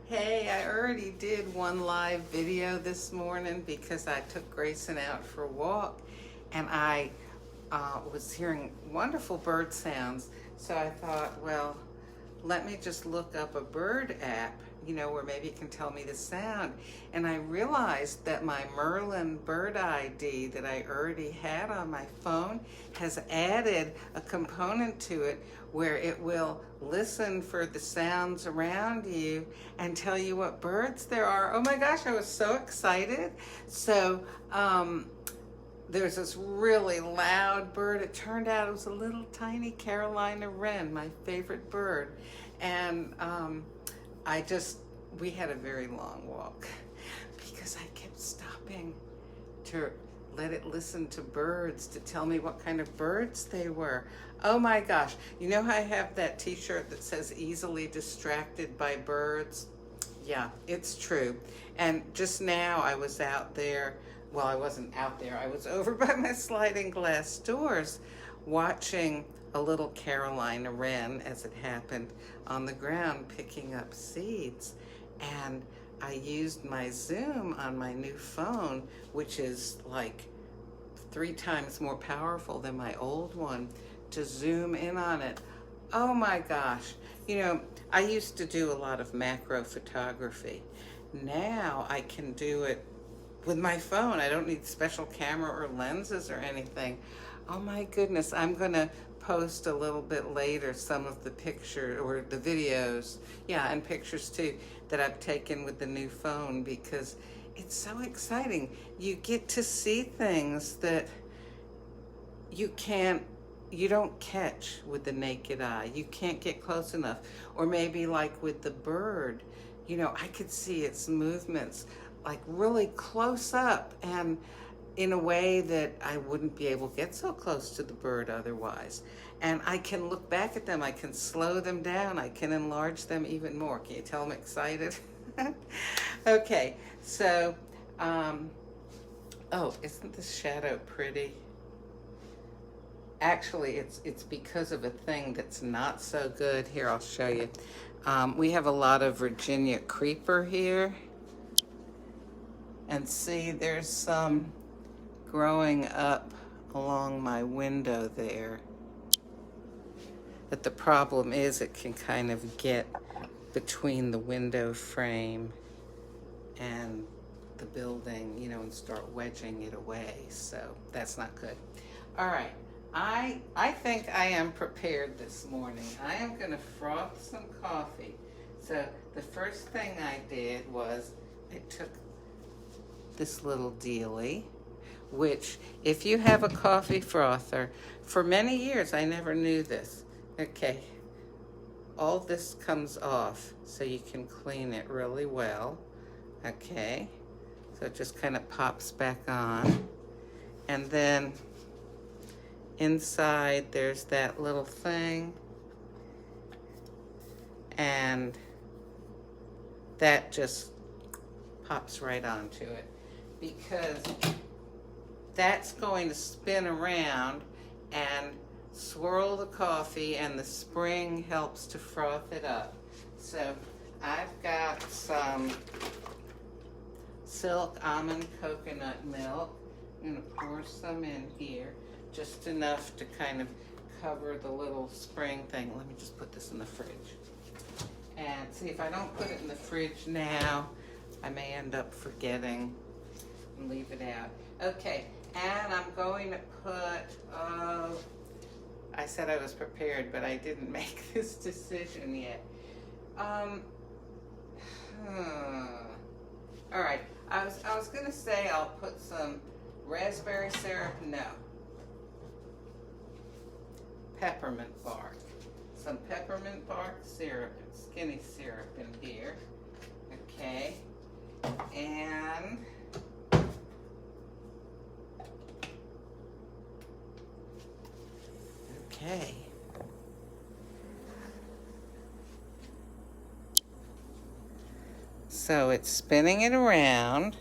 Hey, I already did one live video this morning because I took Grayson out for a walk and I was hearing wonderful bird sounds. So I thought, well, let me just look up a bird app, where maybe it can tell me the sound. And I realized that my Merlin Bird ID that I already had on my phone has added a component to it where it will listen for the sounds around you and tell you what birds there are. Oh my gosh, I was so excited. So, there's this really loud bird. It turned out it was a little tiny Carolina wren, my favorite bird. And we had a very long walk because I kept stopping to let it listen to birds to tell me what kind of birds they were. Oh my gosh. You know how I have that t-shirt that says easily distracted by birds? Yeah, it's true. And just now I was out there. Well, I wasn't out there. I was over by my sliding glass doors watching a little Carolina wren, as it happened, on the ground picking up seeds. And I used my Zoom on my new phone, which is like 3 times more powerful than my old one, to zoom in on it. Oh my gosh. I used to do a lot of macro photography. Now I can do it with my phone. I don't need special camera or lenses or anything. Oh my goodness, I'm gonna post a little bit later some of the pictures or the videos, yeah, and pictures too, that I've taken with the new phone because it's so exciting. You get to see things that you don't catch with the naked eye. You can't get close enough. Or maybe like with the bird, I could see its movements like really close up and in a way that I wouldn't be able to get so close to the bird otherwise. And I can look back at them, I can slow them down, I can enlarge them even more. Can you tell I'm excited? Okay, so, oh, isn't this shadow pretty? Actually, it's because of a thing that's not so good. Here, I'll show you. We have a lot of Virginia creeper here. And see, there's some growing up along my window there. But the problem is it can kind of get between the window frame and the building, and start wedging it away. So that's not good. All right. I think I am prepared this morning. I am going to froth some coffee. So the first thing I did was I took this little dealie, which if you have a coffee frother, for many years I never knew this. Okay, all this comes off so you can clean it really well. Okay, so it just kind of pops back on. And then inside there's that little thing, and that just pops right onto it, because that's going to spin around and swirl the coffee, and the spring helps to froth it up. So I've got some Silk Almond Coconut Milk. I'm going to pour some in here, just enough to kind of cover the little spring thing. Let me just put this in the fridge. And see, if I don't put it in the fridge now, I may end up forgetting and leave it out. Okay, and I'm going to put, I said I was prepared, but I didn't make this decision yet. All right, I was gonna say I'll put some raspberry syrup, no. Peppermint bark. Some peppermint bark syrup, skinny syrup in here. Okay, and okay. So it's spinning it around.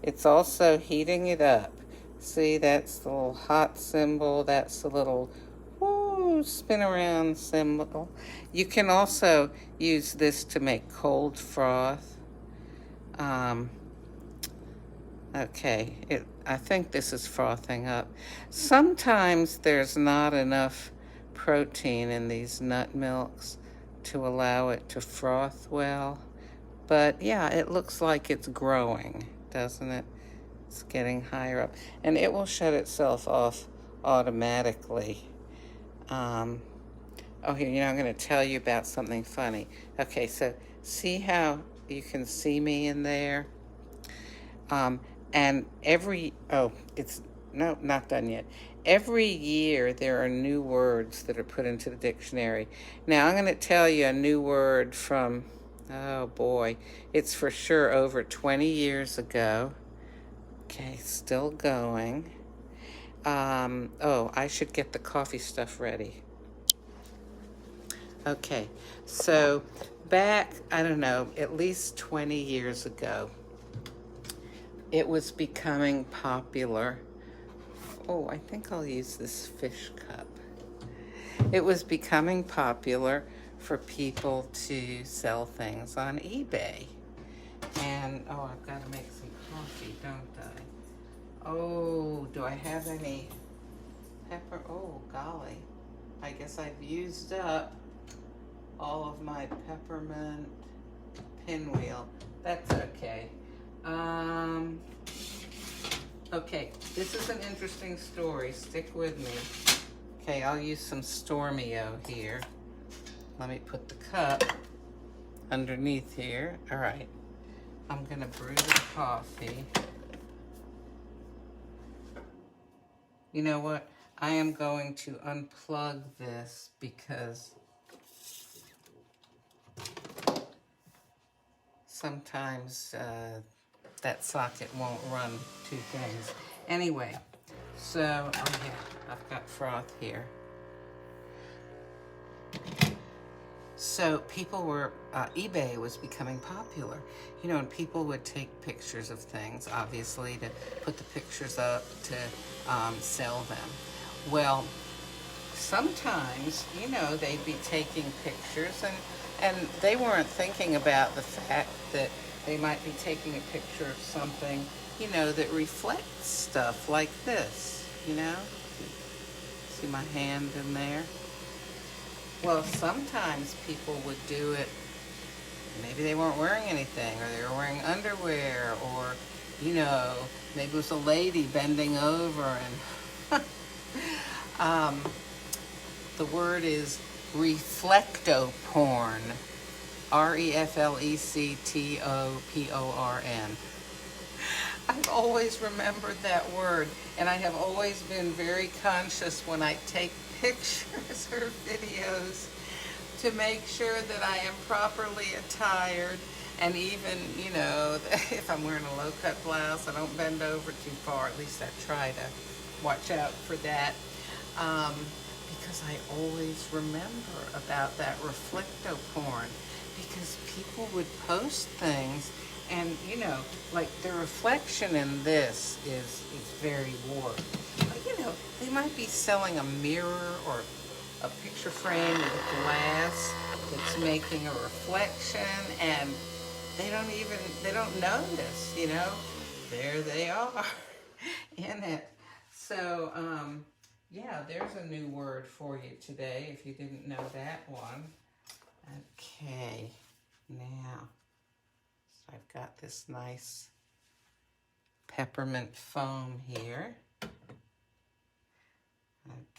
It's also heating it up. See, that's the little hot symbol. That's the little woo Ooh, spin around symbol. You can also use this to make cold froth. Um, okay, I think this is frothing up. Sometimes there's not enough protein in these nut milks to allow it to froth well. But yeah, it looks like it's growing, doesn't it? It's getting higher up. And it will shut itself off automatically. Oh, here, I'm going to tell you about something funny. Okay, so see how you can see me in there? And it's, no, not done yet. Every year there are new words that are put into the dictionary. Now I'm going to tell you a new word from, oh boy, it's for sure over 20 years ago. Okay, still going. I should get the coffee stuff ready. Okay, so back, I don't know, at least 20 years ago, it was becoming popular. Oh, I think I'll use this fish cup. It was becoming popular for people to sell things on eBay. And, I've got to make some coffee, don't I? Oh, do I have any pepper? Oh, golly. I guess I've used up all of my peppermint pinwheel. That's okay. Okay, this is an interesting story. Stick with me. Okay, I'll use some Stormio here. Let me put the cup underneath here. All right. I'm gonna brew the coffee. You know what? I am going to unplug this because sometimes that socket won't run two things. Anyway, so, I've got froth here. So eBay was becoming popular, and people would take pictures of things, obviously, to put the pictures up to sell them. Well, sometimes, they'd be taking pictures and they weren't thinking about the fact that they might be taking a picture of something, that reflects stuff like this, See my hand in there? Well, sometimes people would do it, maybe they weren't wearing anything, or they were wearing underwear, or, maybe it was a lady bending over, and the word is reflectoporn, reflectoporn. I've always remembered that word, and I have always been very conscious when I take pictures or videos to make sure that I am properly attired, and even, if I'm wearing a low-cut blouse, I don't bend over too far. At least I try to watch out for that, because I always remember about that reflectoporn, because people would post things, and, like the reflection in this is very warped. But, they might be selling a mirror or a picture frame with glass that's making a reflection, and they don't notice, there they are in it. So, there's a new word for you today if you didn't know that one. Okay, now, so I've got this nice peppermint foam here.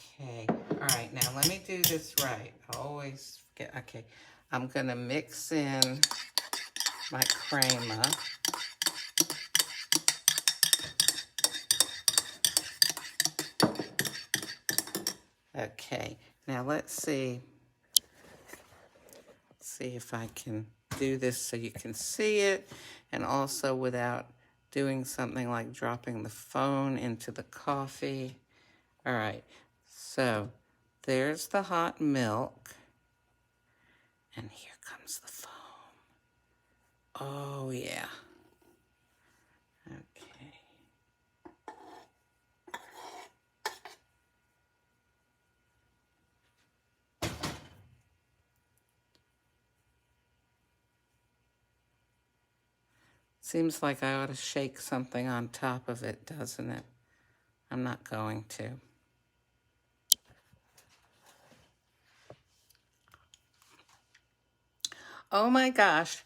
Okay, all right, now let me do this right. I always forget. Okay, I'm gonna mix in my crema. Okay, now let's see if I can do this so you can see it, and also without doing something like dropping the phone into the coffee. All right, so there's the hot milk, and here comes the foam. Oh, yeah. Okay. Seems like I ought to shake something on top of it, doesn't it? I'm not going to. Oh my gosh.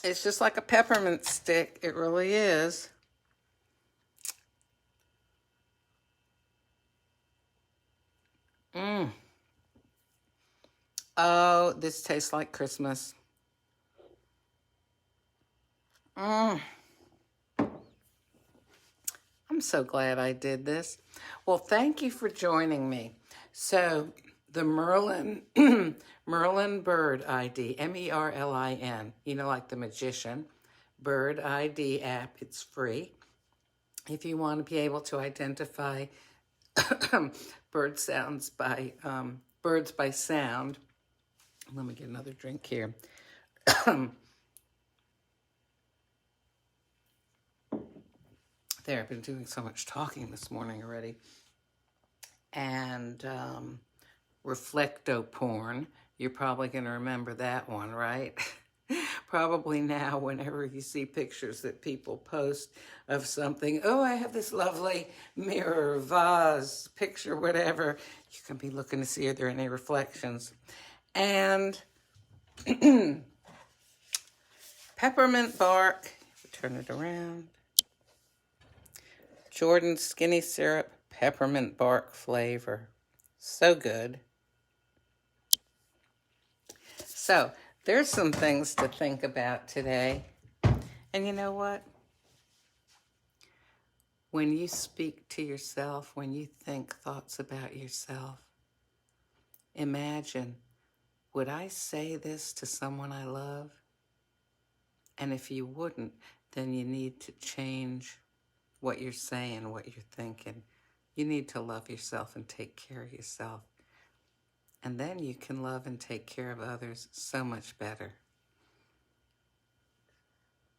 It's just like a peppermint stick. It really is. Mmm. Oh, this tastes like Christmas. Mmm. I'm so glad I did this. Well, thank you for joining me. So, the Merlin Merlin Bird ID, Merlin, you know, like the magician, Bird ID app. It's free. If you want to be able to identify bird sounds by birds by sound. Let me get another drink here. There, I've been doing so much talking this morning already. And reflecto porn. You're probably going to remember that one, right? Probably now, whenever you see pictures that people post of something, oh, I have this lovely mirror, vase, picture, whatever, you can be looking to see if there are any reflections. And peppermint bark, turn it around. Jordan Skinny Syrup, peppermint bark flavor. So good. So, there's some things to think about today. And you know what? When you speak to yourself, when you think thoughts about yourself, imagine, would I say this to someone I love? And if you wouldn't, then you need to change what you're saying, what you're thinking. You need to love yourself and take care of yourself. And then you can love and take care of others so much better.